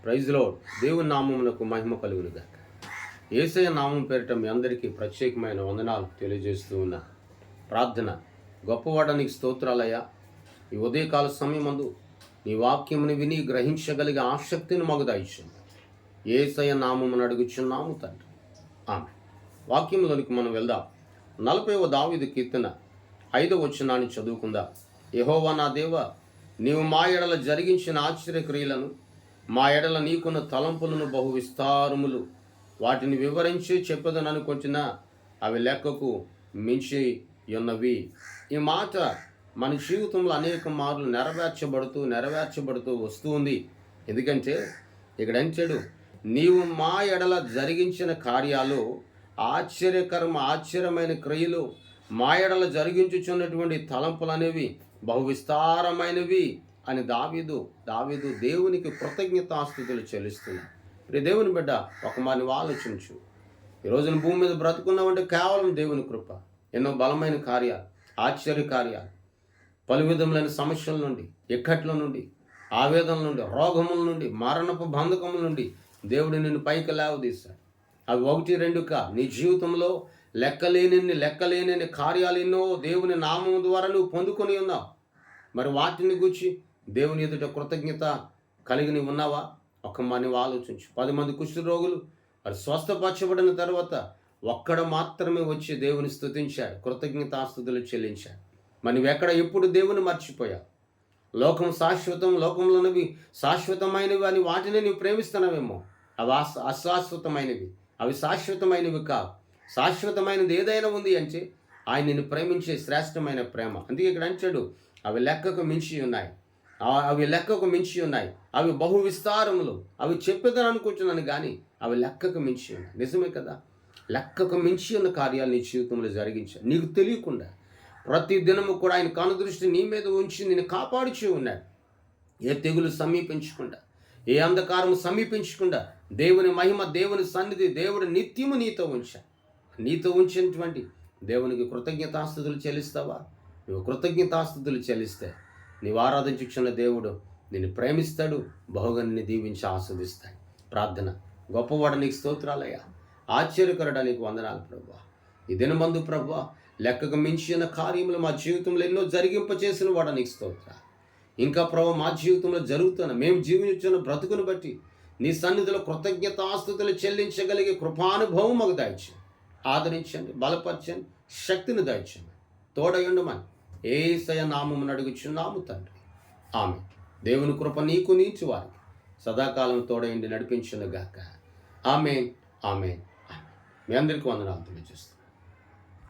Praise lord. దేవుని నామమునకు మహిమ కలుగునుగాక. యేసయ్య నామం పేరిట మీ అందరికీ ప్రత్యేకమైన వందనాలు తెలియజేస్తూ ఉన్నా. ప్రార్థన. గొప్పవాడానికి స్తోత్రాలయ్యా. ఈ ఉదయకాల సమయమందు నీ వాక్యముని విని గ్రహించగలిగే ఆసక్తిని మాకు దయచేయండి. యేసయ్య నామమును అడుగుచున్నాము తండ్రి. ఆమె వాక్యంలోనికి మనం వెళ్దాం. 40వ దావీదు కీర్తన 5వ వచనాన్ని చదువుకుందాం. యెహోవా నా దేవ, నీవు మా ఎడల జరిగించిన ఆశ్చర్యక్రియలను, మా ఎడల నీకున్న తలంపులను బహు విస్తారములు, వాటిని వివరించి చెప్పదననుకొంచిన అవి లెక్కకు మించి ఉన్నవి. ఈ మాట మన జీవితంలో అనేక మార్లు నెరవేర్చబడుతూ వస్తూ ఉంది. ఎందుకంటే ఇక్కడ అంటాడు, నీవు మా ఎడల జరిగించిన కార్యాలు ఆశ్చర్యమైన క్రియలు, మా ఎడల జరిగించుచున్నటువంటి తలంపులు అనేవి బహు విస్తారమైనవి అని దావీదు దేవునికి కృతజ్ఞతాస్తుతులు చెల్లిస్తున్నాడు. ఇప్పుడు దేవుని బిడ్డ, ఒక మారిని ఆలోచించు. ఈ రోజున భూమి మీద బ్రతుకున్నామంటే కేవలం దేవుని కృప. ఎన్నో బలమైన కార్యాలు, ఆశ్చర్య కార్యాలు, పలు విధములైన సమస్యల నుండి, ఇక్కట్ల నుండి, ఆవేదనల నుండి, రోగముల నుండి, మరణపు బంధకముల నుండి దేవుడు నిన్ను పైకి లేవదీశాడు. అవి 1-2 నీ జీవితంలో లెక్కలేని కార్యాలు ఎన్నో దేవుని నామం ద్వారా నువ్వు పొందుకొని ఉన్నావు. మరి వాటిని గూర్చి దేవుని ఎదుట కృతజ్ఞత కలిగి ఉన్నావా? ఒక నీవు ఆలోచించు. 10 మంది కుష్ఠరోగులు మరి స్వస్థపరచబడిన తర్వాత ఒక్కడ మాత్రమే వచ్చి దేవుని స్తుతించాడు, కృతజ్ఞతాస్తుతులు చెల్లించాడు. మరి నువ్వెక్కడ ఎప్పుడు దేవుని మర్చిపోయావు? లోకం శాశ్వతం, లోకంలోనివి శాశ్వతమైనవి అని వాటిని నువ్వు ప్రేమిస్తున్నావేమో. అవి అశాశ్వతమైనవి, అవి శాశ్వతమైనవి కావు. శాశ్వతమైనది ఏదైనా ఉంది అంటే ఆయన నిన్ను ప్రేమించే శ్రేష్టమైన ప్రేమ. అందుకే ఇక్కడ అంటాడు, అవి లెక్కకు మించి ఉన్నాయి, అవి బహు విస్తారములు. అవి చెప్పేదని అనుకుంటున్నాను కానీ అవి లెక్కకు మించి ఉన్నాయి. నిజమే కదా? లెక్కకు మించి ఉన్న కార్యాలు నీ జీవితంలో జరిగించాడు. నీకు తెలియకుండా ప్రతి దినము కూడా ఆయన కనుదృష్టి నీ మీద ఉంచి నిన్ను కాపాడుచూ ఉన్నాడు. ఏ తెగులు సమీపించకుండా, ఏ అంధకారము సమీపించకుండా దేవుని మహిమ, దేవుని సన్నిధి, దేవుడు నిత్యము నీతో ఉంచినటువంటి దేవునికి కృతజ్ఞతాస్తుతులు చెల్లిస్తావా? నువ్వు కృతజ్ఞతాస్తుతులు చెల్లిస్తే నీవు ఆరాధించుచున్న దేవుడు నిన్ను ప్రేమిస్తాడు, బహుగా నిన్ను దీవించి ఆస్వాదిస్తాడు. ప్రార్థన. గొప్పవాడు నీకు స్తోత్రాలయ్యా, ఆశ్చర్యకరుడా నీకు వందనాలు ప్రభువా. ఈ దినమందు ప్రభువా, లెక్కకు మించిన కార్యములు మా జీవితంలో ఎన్నో జరిగింపచేసిన వాడు నీకు స్తోత్రాలు. ఇంకా ప్రభు మా జీవితంలో జరుగుతున్న, మేము జీవించున్న బ్రతుకును బట్టి నీ సన్నిధిలో కృతజ్ఞతాస్తుతులు చెల్లించగలిగే కృపానుభవం మాకు దయచేయండి. ఆదరించండి, బలపరచండి, శక్తిని దయచేయండి. తోడయుండమని యేసయ్య నామమున అడుగుచున్నాము తండ్రి. ఆమె దేవుని కృప నీకు నీచు వారికి సదాకాలం తోడయుండి నడిపించునుగాక. ఆమేన్. మీ అందరికీ వందనాలు తెలియజేస్తాను.